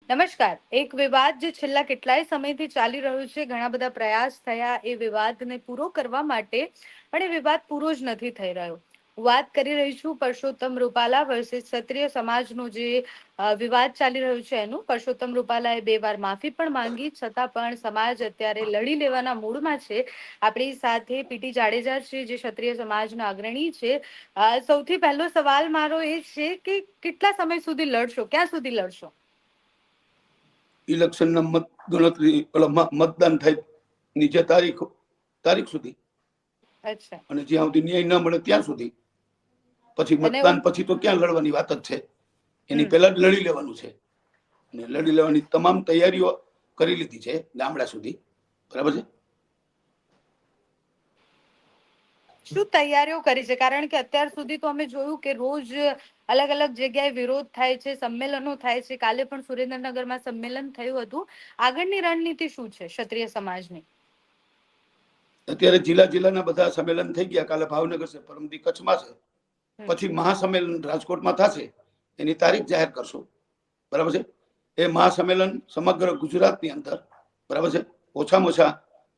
નમસ્કાર. એક વિવાદ જે છેલ્લા કેટલાય સમયથી ચાલી રહ્યું છે, ઘણા બધા પ્રયાસ થયા એ વિવાદને પૂરો કરવા માટે, પણ એ વિવાદ પૂરો જ નથી થઈ રહ્યો. વાત કરી રહી છું પરસોત્તમ રૂપાલા વર્સિસ ક્ષત્રિય સમાજનો જે વિવાદ ચાલી રહ્યું છે એનું. પરસોત્તમ રૂપાલાએ 2 વાર માફી પણ માંગી, છતાં પણ સમાજ અત્યારે લડી લેવાના મૂડમાં છે. આપણી સાથે પીટી જાડેજા છે, જે ક્ષત્રિય સમાજના અગ્રણી છે. સૌથી પહેલો સવાલ મારો એ છે કે કેટલા સમય સુધી લડશો, ક્યાં સુધી લડશો? ઇલેક્શનના મત ગણતરી મતદાન થાય નીચે તારીખ સુધી, અચ્છા. અને જ્યાં સુધી ન્યાય ન મળે ત્યાં સુધી. પછી મતદાન પછી તો ક્યાં લડવાની વાત જ છે, એની પહેલા જ લડી લેવાનું છે. અને લડી લેવાની તમામ તૈયારીઓ કરી લીધી છે ગામડા સુધી. બરાબર છે. શું તૈયારીઓ કરી છે? કારણ કે અત્યાર સુધી તો અમે જોયું કે રોજ અલગ અલગ જગ્યાએ વિરોધ થાય છે, સંમેલનો થાય છે. કાલે પણ સુરેન્દ્રનગરમાં સંમેલન થયું હતું. આગળની રણનીતિ શું છે ક્ષત્રિય સમાજની? અત્યારે જિલ્લાના બધા સંમેલન થઈ ગયા. કાલે ભાવનગર છે, પરમદી કચ્છમાં છે, પછી મહાસંમેલન રાજકોટમાં થશે. એની તારીખ જાહેર કરશું. બરાબર છે. એ મહાસંમેલન સમગ્ર ગુજરાતની અંદર, બરાબર છે, ઓછામાં ઓછા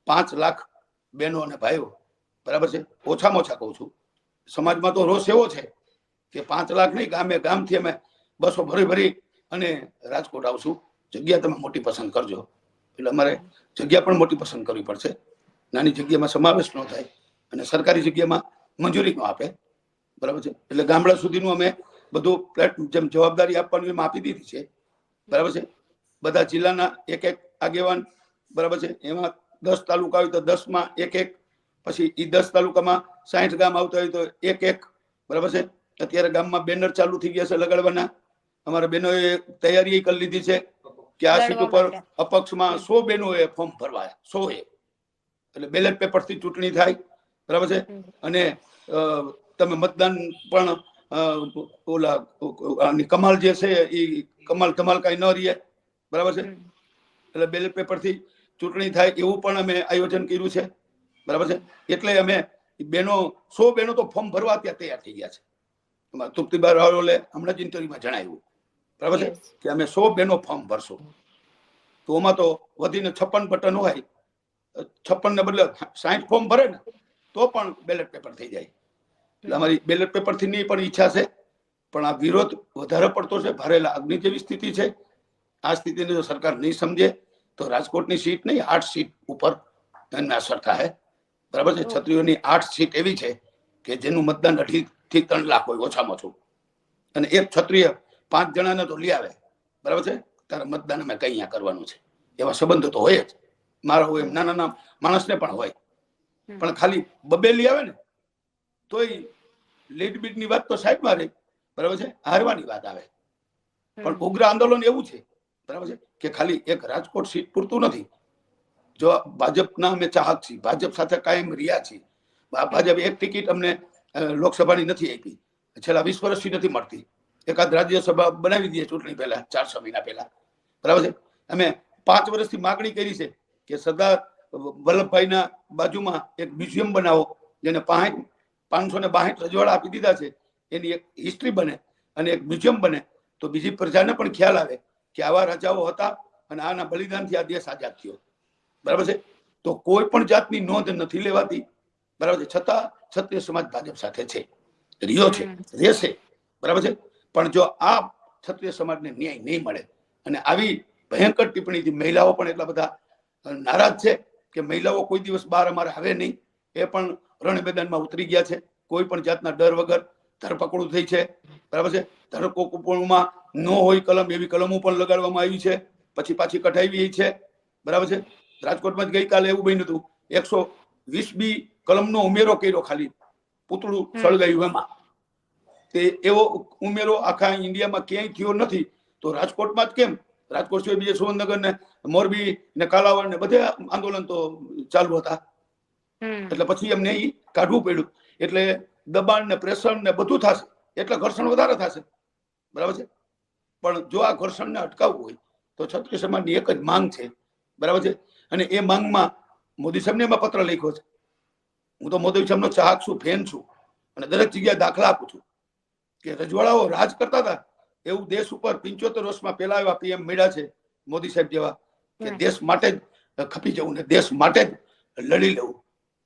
5 લાખ બહેનો અને ભાઈઓ, બરાબર છે, ઓછામાં ઓછા કહું છું. સમાજમાં તો રોષ એવો છે કે 5 લાખ નહીં, ગામે ગામથી અમે બસો ભરી અને રાજકોટ આવશું. જગ્યા તમે મોટી પસંદ કરજો. એટલે અમારે જગ્યા પણ મોટી પસંદ કરવી પડશે. નાની જગ્યામાં સમાવેશ ન થાય અને સરકારી જગ્યામાં મંજૂરી ન આપે. બરાબર છે. એટલે ગામડા સુધીનું અમે બધું જેમ જવાબદારી આપવાનું એમ આપી દીધી છે. બરાબર છે. બધા જિલ્લાના એક આગેવાન, બરાબર છે, એમાં 10 તાલુકા હોય તો 10માં એક, પછી એ 10 તાલુકામાં 60 ગામ આવતા હોય તો એક. બરાબર છે. અત્યારે ગામમાં બેનર ચાલુ થઈ ગયા છે લગાડવાના. અમારા બહેનોએ તૈયારી કરી લીધી છે કે આ સીટ ઉપર અપક્ષમાં 100 બહેનોએ ફોર્મ ભરવા, 100. એટલે બેલેટ પેપરથી ચૂંટણી થાય. બરાબર છે. અને તમે મતદાન પણ ઓલા કમાલ જે છે એ કમાલ કઈ ન રહીએ. બરાબર છે. એટલે બેલેટ પેપરથી ચૂંટણી થાય એવું પણ અમે આયોજન કર્યું છે. બરાબર છે. એટલે અમે બહેનો 100 બહેનો તો ફોર્મ ભરવા ત્યાં તૈયાર થઈ ગયા છે. તૃપ્તિબા રાવલે હમણાં જ ઇન્ટરવ્યુમાં જણાવ્યું. બરાબર છે કે અમે 100 બહેનો ફોર્મ ભરશું. તો આમાં તો વધીને 56 બટન હોય, 56 ને બદલે 60 ફોર્મ ભરે ને તો પણ બેલેટ પેપર થઈ જાય. એટલે અમારી બેલેટ પેપરથી ની પણ ઈચ્છા છે, પણ આ વિરોધ વધારે પડતો છે. ભરેલા અગ્નિ જેવી સ્થિતિ છે. આ સ્થિતિને જો સરકાર નહીં સમજે તો રાજકોટની સીટ નહીં, 8 સીટ ઉપર એમને અસર થાય. બરાબર છે. ક્ષત્રિયોની 8 સીટ એવી છે કે જેનું મતદાન 2.5 થી 3 લાખ હોય ઓછામાં ઓછું. અને એક ક્ષત્રિય 5 જણાને તો લઈ આવે. બરાબર છે. તારે મતદાન અમે કઈ અહીંયા કરવાનું છે, એવા સંબંધો તો હોય જ. મારો હોય એમ નાના માણસને પણ હોય. પણ ખાલી બબેલી આવે ને તોય લીડ બીડની વાત તો સાઈડમાં રહી. બરાબર છે. હારવાની વાત આવે. પણ ઉગ્ર આંદોલન એવું છે, બરાબર છે, કે ખાલી એક રાજકોટ સીટ પૂરતું નથી. જો ભાજપના અમે ચાહક છીએ, ભાજપ સાથે કાયમ રહ્યા છીએ. ભાજપ એક ટિકિટ અમને લોકસભાની નથી આપી, છેલ્લા 20 વર્ષથી નથી મળતી. એકાદ રાજ્યસભા બનાવી દઈએ ચૂંટણી પહેલા, 400 મહિના પહેલા. બરાબર છે. અમે 5 વર્ષથી માગણી કરી છે કે સરદાર વલ્લભભાઈના બાજુમાં એક મ્યુઝિયમ બનાવો, જેને 562 રજવાડા આપી દીધા છે. એની એક હિસ્ટ્રી બને અને એક મ્યુઝિયમ બને તો બીજી પ્રજાને પણ ખ્યાલ આવે કે આવા રાજાઓ હતા અને આના બલિદાનથી આ દેશ આઝાદ થયો. બરાબર છે. તો કોઈ પણ જાતની નોંધ નથી લેવાતી. બરાબર છે. છતાં ક્ષત્રિય સમાજ ભાજપ સાથે છે, રહ્યો છે, રહેશે. બરાબર છે. પણ જો આ ક્ષત્રિય સમાજને ન્યાય નહીં મળે અને આવી ભયંકર ટિપ્પણીથી મહિલાઓ પણ એટલા બધા નારાજ છે કે મહિલાઓ કોઈ દિવસ બહાર અમારે આવે નહીં. એ પણ રણ મેદાનમાં ઉતરી ગયા છે. કોઈ પણ જાતના ડર વગર ધરપકડું થઈ છે. બરાબર છે. ધરપકડમાં ન હોય કલમ એવી કલમો પણ લગાડવામાં આવી છે, પછી પાછી કઢાવી છે. બરાબર છે. રાજકોટમાં જ ગઈકાલે એવું બન્યું હતું, 120B કલમનો ઉમેરો કર્યો, ખાલી પૂતળું સળગાયું એમાં. તે એવો ઉમેરો આખા ઇન્ડિયામાં ક્યાંય થયો નથી. તો રાજકોટમાં જ કેમ? રાજકોટ સિવાય બીજે સુરેન્દ્રનગર ને મોરબી ને કાલાવાડ ને બધે આંદોલન તો ચાલુ હતા. એટલે પછી એમને ઈ કાઢવું પડ્યું. એટલે દબાણ ને પ્રેશર ને બધું થશે, એટલે ઘર્ષણ વધારે થશે. બરાબર છે. પણ જો આ ઘર્ષણને અટકાવવું હોય તો ક્ષત્રિય સમાજની એક જ માંગ છે. બરાબર છે. અને એ માંગમાં મોદી સાહેબને એમાં પત્ર લખ્યો છે. હું તો મોદી સાહેબનો ચાહક છું, ફેન છું, અને દરેક જગ્યાએ દાખલા આપું છું કે રજવાડાઓ રાજ કરતા હતા એવું દેશ ઉપર 75 વર્ષમાં પેલા એવા પીએમ મળ્યા છે મોદી સાહેબ જેવા, કે દેશ માટે જ ખપી જવું ને દેશ માટે જ લડી લેવું.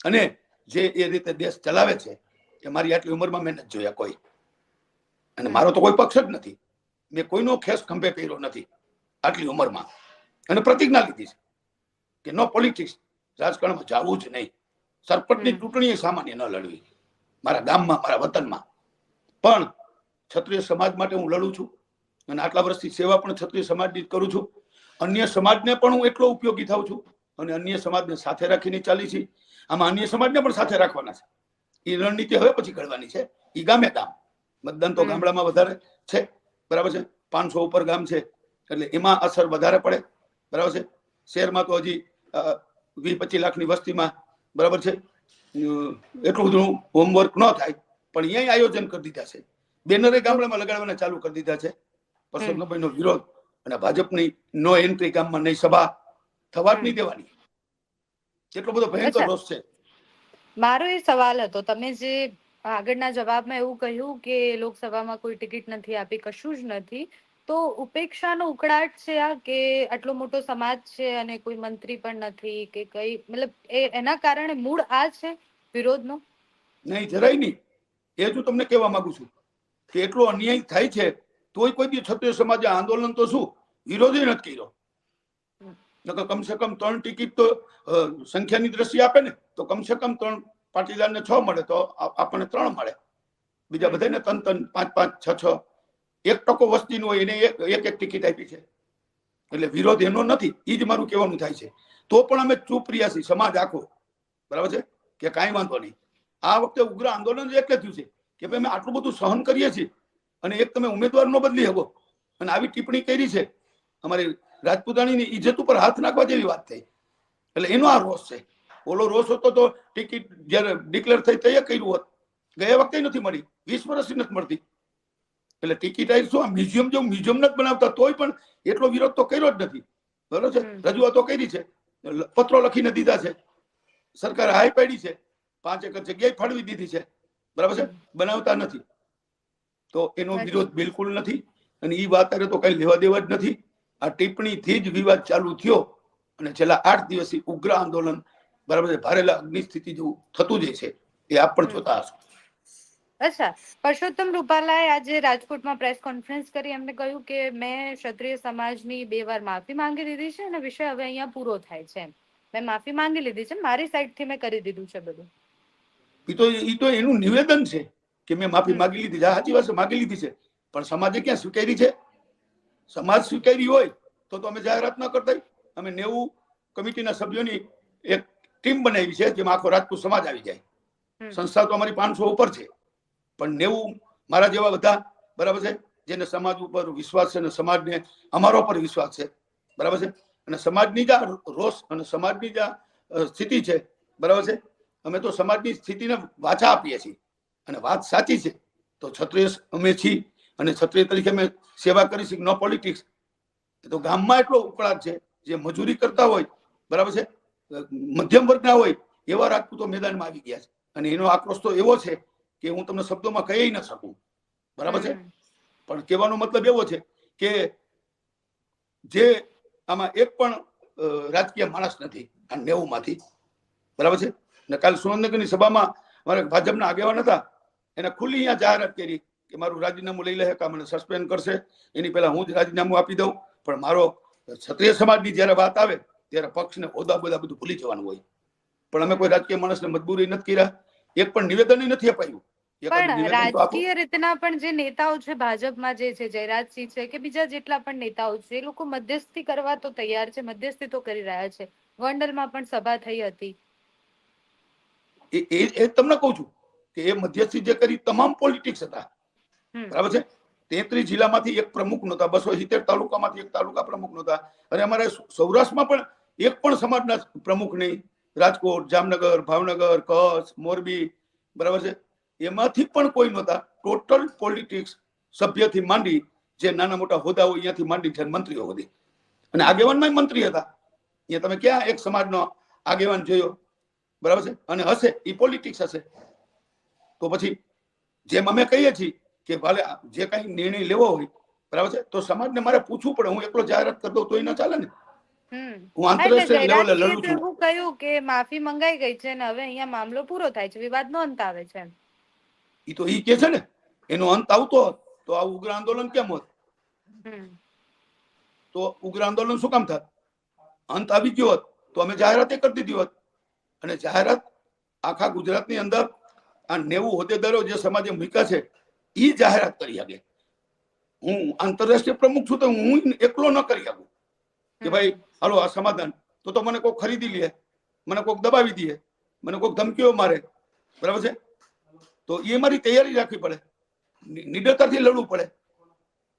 અને જે એ રીતે દેશ ચલાવે છે એ મારી આટલી ઉંમરમાં મેં નથી જોયા કોઈ. અને મારો તો કોઈ પક્ષ જ નથી. મેં કોઈનો ખેસ ખંભે કર્યો નથી આટલી ઉંમરમાં. અને પ્રતિજ્ઞા લીધી છે કે નો પોલિટિક્સ, રાજકારણમાં જવું જ નહીં. સરપંચની ચૂંટણી સામાન્ય ન લડવી મારા ગામમાં, મારા વતનમાં. પણ ક્ષત્રિય સમાજ માટે હું લડું છું અને આટલા વર્ષથી સેવા પણ ક્ષત્રિય સમાજની કરું છું. અન્ય સમાજને પણ હું એટલો ઉપયોગી થાઉં છું અને અન્ય સમાજને સાથે રાખીને ચાલી છે. આમાં અન્ય સમાજને પણ સાથે રાખવાના છે. એ રણનીતિ હવે પછી ઘડવાની છે. એ ગામે ગામ મતદાન તો ગામડામાં વધારે છે, બરાબર છે. 500 ઉપર ગામ છે એટલે એમાં અસર વધારે પડે, બરાબર છે. શહેરમાં તો હજી 20-25 લાખની વસ્તીમાં, બરાબર છે, એટલું બધું હોમવર્ક ન થાય. પણ અહીંયા આયોજન કરી દીધા છે. બેનરે ગામડામાં લગાડવાના ચાલુ કરી દીધા છે. પરસોત્તમભાઈનો વિરોધ અને ભાજપની નો એન્ટ્રી ગામમાં નહીં, સભા થવા જ નહીં દેવાની. એટલો બધો ભયંકર રોષ છે. મારો એ સવાલ હતો, તમે જે આગળના જવાબમાં એવું કહ્યું કે લોકસભામાં કોઈ ટિકિટ નથી આપી, કશું જ નથી, તો ઉપેક્ષાનો ઉકળાટ છે આ કે આટલો મોટો સમાજ છે અને કોઈ મંત્રી પણ નથી કે કઈ, મતલબ એના કારણે મૂળ આ છે વિરોધનો? નહીં, જરાય નહીં. એ જ હું તમને કહેવા માંગુ છું કે એટલો અન્યાય થાય છે તોય કોઈ દી ક્ષત્રિય સમાજે આંદોલન તો શું, વિરોધ નથી કર્યો. કમસે કમ 3 ટિકિટ તો સંખ્યાની દ્રષ્ટિએ આપે ને, તો કમસે કમ 3 પાટીદારને 6 મળે તો આપણને 3 મળે. બીજા બધાને 3-3, 5-5, 6-6, 1% વસ્તીનું હોય એને એક ટિકિટ આપી છે. એટલે વિરોધ એનો નથી. એ જ મારું કહેવાનું થાય છે. તો પણ અમે ચૂપ રહ્યા છીએ સમાજ આખો, બરાબર છે, કે કાંઈ વાંધો નહીં. આ વખતે ઉગ્ર આંદોલન એટલે થયું છે કે ભાઈ અમે આટલું બધું સહન કરીએ છીએ અને એક તમે ઉમેદવાર ન બદલી શકો અને આવી ટિપ્પણી કરી છે, અમારી રાજપૂતાણીની ઇજ્જત ઉપર હાથ નાખવા જેવી વાત થઈ. એટલે એનો આ રોષ છે. ઓલો રોષ હતો તો ટિકિટ જયારે ડિક્લેર થઈ તે કર્યું હોત. ગયા વખતે નથી મળી, 20 વર્ષથી નથી મળતી. એટલે ટિકિટ આવી શું, મ્યુઝિયમ જેવું મ્યુઝિયમ નથી બનાવતા તોય પણ એટલો વિરોધ તો કર્યો જ નથી, બરોબર છે. રજૂઆતો કરી છે, પત્રો લખીને દીધા છે, સરકારે હાઈ પાડી છે, 5 એકર જગ્યાએ ફાળવી દીધી છે, બરાબર છે. બનાવતા નથી તો એનો વિરોધ બિલકુલ નથી. અને એ વાત તો કઈ લેવા દેવા જ નથી. આ ટિપ્પણીથી જ વિવાદ ચાલુ થયો અને છેલ્લા 8 દિવસથી ઉગ્ર આંદોલન, બરાબર છે, ભારેલા અગ્નિ સ્થિતિ જેવું થતું જાય છે. એ આપ પણ જોતા હશો. અચ્છા, પરસોત્તમ રૂપાલાએ આજે રાજકોટમાં પ્રેસ કોન્ફરન્સ કરી એમને કહ્યું કે મેં ક્ષત્રિય સમાજની 2 વાર માફી માંગી લીધી છે અને વિષય હવે અહીંયા પૂરો થાય છે. મેં માફી માંગી લીધી છે, મારી સાઈડથી મેં કરી દીધું છે બધું. એ તો એનું નિવેદન છે કે મેં માફી માંગી લીધી છે. સાચી વાત છે, માંગી લીધી છે. પણ સમાજે ક્યાં સ્વીકારી છે? સમાજ સ્વીકારી હોય તો અમે જાહેરાત ન કરતા. અમે 90 કમિટીના સભ્યોની એક ટીમ બનાવી છે જેમાં આખો રાજપૂત સમાજ આવી જાય. સંસ્થા તો અમારી 500 ઉપર છે, પણ 90 મારા જેવા બધા, બરાબર છે, જેને સમાજ ઉપર વિશ્વાસ છે અને સમાજને અમારો પર વિશ્વાસ છે, બરાબર છે. અને સમાજની જે રોષ અને સમાજની જે સ્થિતિ છે, બરાબર છે, અમે તો સમાજની સ્થિતિને વાચા આપીએ છીએ. અને વાત સાચી છે તો ક્ષત્રિય અમે છીએ અને ક્ષત્રિય તરીકે અમે સેવા કરી છે. નો પોલિટિક્સ. તો ગામમાં એટલો ઉકળાટ છે, જે મજૂરી કરતા હોય, બરાબર છે, મધ્યમ વર્ગના હોય એવા રાજપૂતો મેદાનમાં આવી ગયા છે. અને એનો આક્રોશ તો એવો છે કે હું તમને શબ્દોમાં કહી ન શકું, બરાબર છે. પણ કહેવાનો મતલબ એવો છે કે જે આમાં એક પણ રાજકીય માણસ નથી આ 90 માંથી, બરાબર છે. ને કાલ સુરેન્દ્રનગરની સભામાં મારા ભાજપના આગેવાન હતા, એને ખુલ્લી અહીંયા જાહેરાત કરી કે મારું રાજીનામું લઈ લે, મને સસ્પેન્ડ કરશે, એની પહેલા હું જ રાજીનામું આપી દઉં. પણ મારો ક્ષત્રિય સમાજની જયારે વાત આવે ત્યારે પક્ષને હોદ્દા બોદા બધું ભૂલી જવાનું હોય. પણ અમે કોઈ રાજકીય માણસને મજબૂરી નથી કર્યા, એક પણ નિવેદન નથી અપાયું. પણ રાજકીય રીતના પણ જે નેતાઓ છે ભાજપમાં, જે છે જયરાજસિંહ છે કે બીજા જેટલા પણ નેતાઓ છે, એ લોકો મધ્યસ્થી કરવા તો તૈયાર છે, મધ્યસ્થી તો કરી રહ્યા છે. ગોંડલમાં પણ સભા થઈ હતી. એ તમને કહું છું કે એ મધ્યસ્થી જે કરી તમામ પોલિટિક્સ હતા, બરાબર છે. 33 જિલ્લામાંથી એક પ્રમુખ નહોતા, 270 તાલુકામાંથી એક તાલુકા પ્રમુખ નહોતા. અને અમારે સૌરાષ્ટ્રમાં પણ એક પણ સમાજના પ્રમુખ નહીં. રાજકોટ, જામનગર, ભાવનગર, કચ્છ, મોરબી, બરાબર છે, એમાંથી પણ કોઈ નહોતા. ટોટલ પોલિટિક્સ સભ્યથી માંડી જે નાના મોટા હોદ્દા હોય અહીંયાથી માંડી મંત્રીઓ સુધી, અને આગેવાનમાં મંત્રી હતા. અહીંયા તમે ક્યાં એક સમાજનો આગેવાન જોયો? બરાબર છે. અને હશે એ પોલિટિક્સ હશે. તો પછી જેમ અમે કહીએ છીએ કે ભલે જે કઈ નિર્ણય લેવો હોય, બરાબર છે. તો સમાજને મારે પૂછવું પડે. હું એકલો જાહેરાત કરી દઉં તો એ ના ચાલે ને. હું હા, એટલે આંતરરાષ્ટ્રીય લેવલે જયરાજસિંહે લડું તો છું. એવું કહ્યું કે માફી મંગાઈ ગઈ છે ને હવે અહીંયા મામલો પૂરો થાય છે, વિવાદનો અંત આવે છે. ઈ તો ઈ કે છે ને, એનો અંત આવતો હોત તો આ ઉગ્ર આંદોલન કેમ હોત? તો ઉગ્ર આંદોલન શું કામ થાત? અંત આવી ગયો હોત તો અમે જાહેરાત કરી દીધી હોત. અને જાહેરાત આખા ગુજરાતની અંદર આ 90 હોદ્દેદારો જે સમાજે મૂક્યા છે ઈ જાહેરાત કરી શકે. હું આંતરરાષ્ટ્રીય પ્રમુખ છું તો હું એકલો ન કરી શકું કે ભાઈ હાલો આ સમાધાન. તો મને કોઈક ખરીદી લે, મને કોઈક દબાવી દે, મને કોઈક ધમકીઓ મારે, બરાબર છે. તો એ મારી તૈયારી રાખવી પડે, નિડરતાથી લડવું પડે,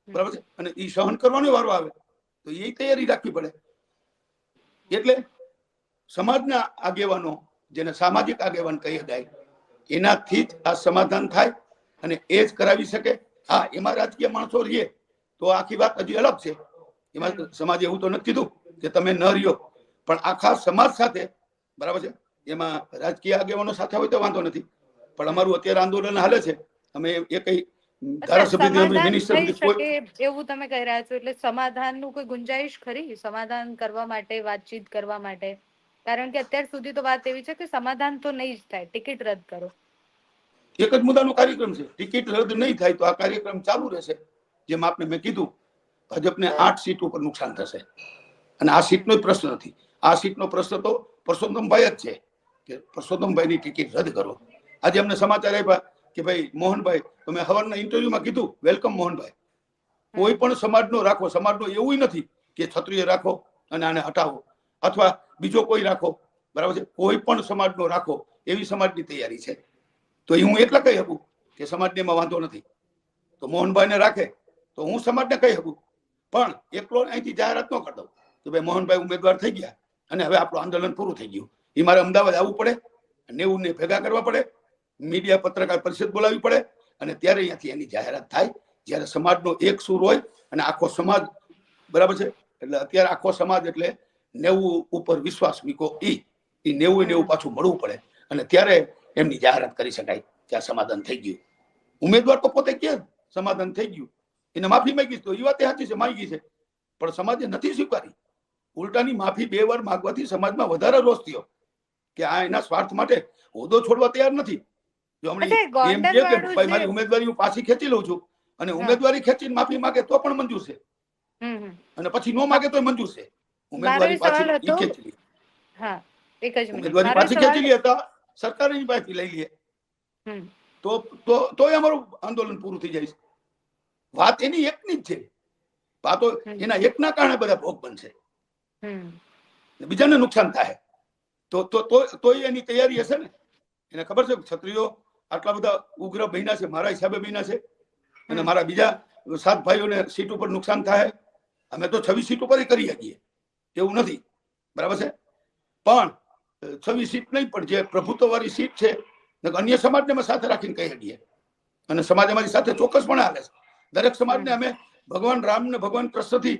બરાબર છે. અને એ સહન કરવાનો વારો આવે તો એ તૈયારી રાખવી પડે. એટલે સમાજના આગેવાનો, જેને સામાજિક આગેવાન કહી શકાય, એનાથી જ આ સમાધાન થાય અને એ જ કરાવી શકે. હા, એમાં રાજકીય માણસો રહીએ તો આખી વાત હજી અલગ છે. એમાં સમાજે એવું તો નથી કીધું કે તમે ન રહ્યો, પણ આખા સમાજ સાથે, બરાબર છે. એમાં રાજકીય આગેવાનો સાથે હોય તો વાંધો નથી, પણ અમારું અત્યારે આંદોલન હાલે છે. અમે એ કઈ ધારાસભ્ય મિનિસ્ટર થઈ કોઈ શકે એવું તમે કહી રહ્યા છો, એટલે સમાધાનનું કોઈ ગુંજાઈશ ખરી સમાધાન કરવા માટે, વાતચીત કરવા માટે? કારણ કે અત્યાર સુધી તો વાત એવી છે કે સમાધાન તો નહીં જ થાય, ટિકિટ રદ કરો. એક જ મુદ્દાનો કાર્યક્રમ છે, ટિકિટ રદ નહીં થાય તો આ કાર્યક્રમ ચાલુ રહેશે. જેમ આપને મેં કીધું, ભાજપને 8 સીટ ઉપર નુકસાન થશે અને આ સીટનો પ્રશ્ન નથી. આ સીટનો પ્રશ્ન તો પરસોત્તમભાઈ જ છે કે પરસોત્તમભાઈની ટિકિટ રદ કરો. આજે અમને સમાચાર આપ્યા કે ભાઈ મોહનભાઈ, તમે હવારના ઇન્ટરવ્યુમાં કીધું વેલકમ મોહનભાઈ, કોઈ પણ સમાજનો રાખો, સમાજનો એવું નથી કે ક્ષત્રિય રાખો અને આને હટાવો અથવા બીજો કોઈ રાખો, બરાબર છે. કોઈ પણ સમાજનો રાખો એવી સમાજની તૈયારી છે. તો હું એટલા કહી શકું કે સમાજને એમાં વાંધો નથી. તો મોહનભાઈને રાખે તો હું સમાજને કહી શકું, પણ એકલો અહીંથી જાહેરાત ન કરી દઉં કે ભાઈ મોહનભાઈ ઉમેદવાર થઈ ગયા અને હવે આપણું આંદોલન પૂરું થઈ ગયું. એ મારે અમદાવાદ આવવું પડે, 90 ને ભેગા કરવા પડે, મીડિયા પત્રકાર પરિષદ બોલાવવી પડે અને ત્યારે અહીંયાથી એની જાહેરાત થાય. જ્યારે સમાજનો એક સૂર હોય અને આખો સમાજ, બરાબર છે. એટલે અત્યારે આખો સમાજ એટલે 90 ઉપર વિશ્વાસ મૂકો, ઈ 90 પાછું મળવું પડે અને ત્યારે એમની જાહેરાત કરી શકાય કે આ સમાધાન થઈ ગયું. ઉમેદવાર તો પોતે કે સમાધાન થઈ ગયું, એને માફી માંગી તો એ વાત સાચી છે, માંગી છે, પણ સમાજે નથી સ્વીકારી. ઉલટાની માફી 2 વાર માંગવાથી સમાજમાં વધારે રોષ થયો કે આ એના સ્વાર્થ માટે હોદ્દો છોડવા તૈયાર નથી. જો હમણાં એમ કે ભાઈ મારી ઉમેદવારી હું પાછી ખેંચી લઉં છું અને ઉમેદવારી ખેંચીને માફી માંગે તો પણ મંજૂર છે અને પછી નો માંગે તો મંજૂર છે. ઉમેદવારી પાછી ખેંચી લે, હા, એક જ મિનિટ, ઉમેદવારી પાછી ખેંચી લે તો સરકાર એની પાસેથી લઈ લે તો અમારું આંદોલન પૂરું થઈ જાય છે. વાત એની એકની જ છે. આ તો એના એકના કારણે બધા ભોગ બનશે, બીજાને નુકસાન થાય. તો એની તૈયારી હશે ને. એને ખબર છે ક્ષત્રિયો આટલા બધા ઉગ્ર બન્યા છે, મારા હિસાબે બન્યા છે અને મારા બીજા 7 ભાઈઓને સીટ ઉપર નુકસાન થાય. અમે તો 26 સીટ ઉપર કરી શકીએ એવું નથી, બરાબર છે. પણ 26 સીટ નહીં, પણ જે પ્રભુત્વ વાળી સીટ છે અન્ય સમાજને અમે સાથે રાખીને કહી શકીએ અને સમાજ અમારી સાથે ચોક્કસપણે હાલે છે. દરેક સમાજને અમે ભગવાન રામ ને ભગવાન કૃષ્ણથી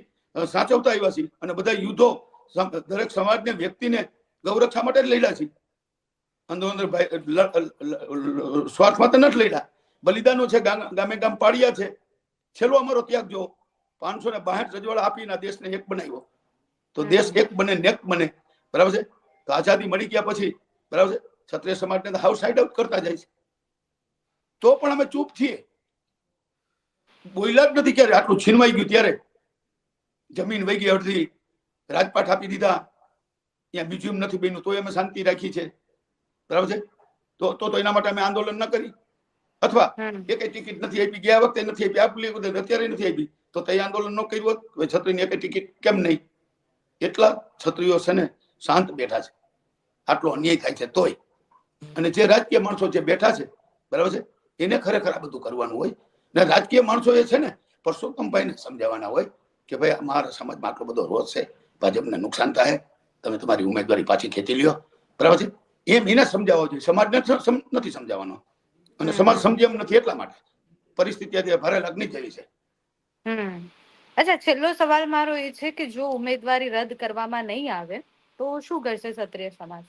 સાચવતા આવ્યા છીએ અને બધા યુદ્ધો દરેક સમાજને, વ્યક્તિને ગૌરક્ષા માટે જ લડ્યા છીએ. અંદર સ્વાર્થ માટે નથી લડ્યા. બલિદાનો છે, ગામે ગામ પાડ્યા છે. છેલ્લો અમારો ત્યાગ જો 562 રજવાડા આપીને દેશને એક બનાવ્યો. તો દેશ એક બને, નેક બને, બરાબર છે. તો આઝાદી મળી ગયા પછી, બરાબર છે, ક્ષત્રિય સમાજને હાઉસ સાઈડ આઉટ કરતા જાય છે. તો પણ અમે ચૂપ છીએ, બોલ્યા જ નથી. ક્યારે આટલું છીનવાઈ ગયું ત્યારે જમીન વહી ગઈ અડધી, રાજપાટ આપી દીધા, ત્યાં બીજું નથી બન્યું તો અમે શાંતિ રાખી છે, બરાબર છે. તો એના માટે અમે આંદોલન ન કરી અથવા એક ટિકિટ નથી આપી, ગયા વખતે નથી આપી, આપલી વખતે અત્યારે નથી આપી, તો તે આંદોલન ન કર્યું હોત છત્રીની એક ટિકિટ કેમ નહીં. એટલા ક્ષત્રિયો છે ને શાંત બેઠા છે, આટલો અન્યાય થાય છે તોય. અને જે રાજકીય માણસો જે બેઠા છે, બરાબર છે, એને ખરેખર આ બધું કરવાનું હોય ને રાજકીય માણસો એ છે ને પરસોત્તમભાઈને સમજાવવાના હોય કે ભાઈ અમારા સમાજમાં આટલો બધો રોષ છે, ભાજપને નુકસાન થાય, તમે તમારી ઉમેદવારી પાછી ખેંચી લ્યો, બરાબર છે. એમ એને સમજાવવો જોઈએ, સમાજને નથી સમજાવવાનો. અને સમાજ સમજે એમ નથી, એટલા માટે પરિસ્થિતિ અત્યારે ભારે લાગણી જેવી છે. અચ્છા, છેલ્લો સવાલ મારો એ છે કે જો ઉમેદવારી રદ કરવામાં નહીં આવે તો શું કરશે ક્ષત્રિય સમાજ?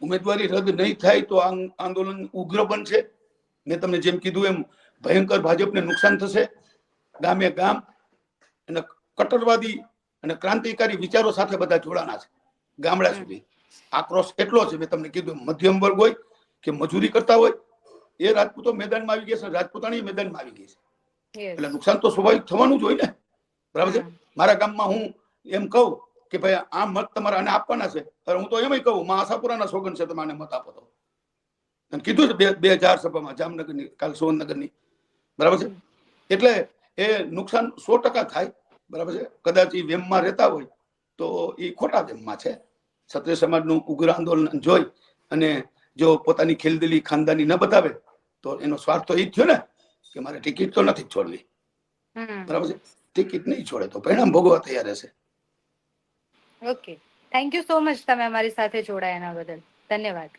ઉમેદવારી રદ નહીં થાય તો આંદોલન ઉગ્ર બનશે. મેં તમને જેમ કીધું એમ ભયંકર ભાજપને નુકસાન થશે ગામે ગામ અને કટ્ટરવાદી અને ક્રાંતિકારી વિચારો સાથે બધા જોડાણા છે ગામડા સુધી. આક્રોશ એટલો છે, મેં તમને કીધું, મધ્યમ વર્ગ હોય કે મજૂરી કરતા હોય એ રાજપૂતો મેદાનમાં આવી ગયા છે, રાજપૂતાણી મેદાનમાં આવી ગઈ છે. એટલે નુકસાન તો સ્વાભાવિક થવાનું જ હોય ને, બરાબર છે. મારા ગામમાં હું એમ કહું કે ભાઈ આ મત તમારે આને આપવાના છે, હું તો એમ કહું માં આશાપુરાના સોગન છે, તમે આને મત આપો તો. કીધું છે 2000 સભામાં જામનગરની, કાલ સુરેન્દ્રનગરની, બરાબર છે. એટલે એ નુકસાન 100% થાય, બરાબર છે. કદાચ એ વેમમાં રહેતા હોય તો એ ખોટા વેમમાં છે. ક્ષત્રિય સમાજનું ઉગ્ર આંદોલન જોઈ અને જો પોતાની ખેલદિલી ખાનદાની ન બતાવે તો એનો સ્વાર્થ તો એ જ થયો ને કે મારે ટિકિટ તો નથી છોડવી, બરાબર છે. ટિકિટ નહીં છોડે તો પરિણામ ભોગવવા તૈયાર રહેશે. Okay, thank you so much તમે અમારી સાથે જોડાયા એના બદલ. ધન્યવાદ.